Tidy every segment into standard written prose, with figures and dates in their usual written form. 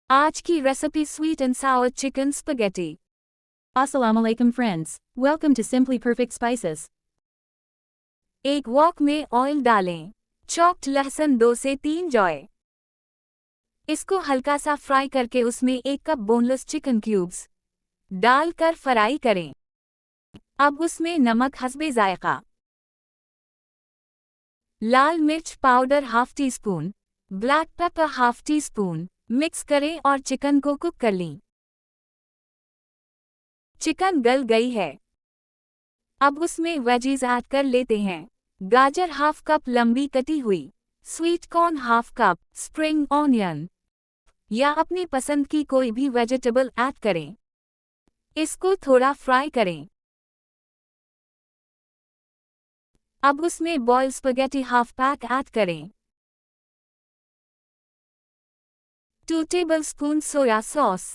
आज की recipe sweet and Sawar chicken spaghetti. Assalamu alaikum friends. Welcome to Simply Perfect Spices. एक walk में oil डालें। Chopped लहसुन 2 से 3 जॉय। इसको हल्का सा फ्राई करके उसमें 1 कप बोनलेस चिकन क्यूब्स डालकर फ्राई करें। अब उसमें नमक हस्बे जायका, लाल मिर्च powder half tea spoon, black pepper half tea spoon mix करें और चिकन को कुक कर लें। चिकन गल गई है। अब उसमें वेजीज ऐड कर लेते हैं। गाजर हाफ कप लंबी कटी हुई, sweet corn half cup, spring onion या अपनी पसंद की कोई भी वेजिटेबल ऐड करें। इसको थोड़ा फ्राई करें। अब उसमें boiled spaghetti half pack add करें। 2 tablespoon soya sauce,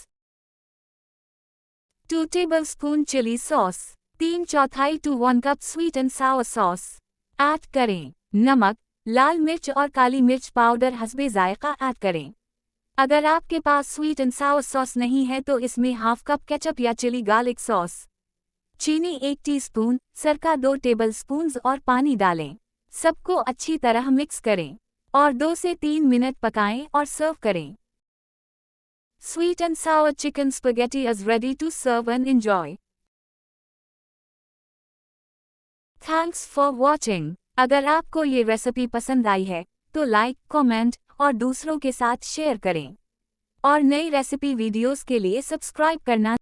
2 tablespoon chilli sauce, 3/4 to 1 cup sweet and sour sauce add करें। नमक, लाल मिर्च और काली मिर्च पाउडर हस्बे जायका ऐड करें। अगर आपके पास स्वीट एंड सावर सॉस नहीं है तो इसमें हाफ कप केचप या चिली गार्लिक सॉस, चीनी 1 टीस्पून, सिरका 2 टेबलस्पून और पानी डालें। सबको अच्छी तरह मिक्स करें और 2 से 3 मिनट पकाएं और सर्व करें। Sweet and sour chicken spaghetti is ready to serve and enjoy. Thanks for watching. अगर आपको ये रेसिपी पसंद आई है तो लाइक, कमेंट और दूसरों के साथ शेयर करें। और नई रेसिपी वीडियोस के लिए सब्सक्राइब करना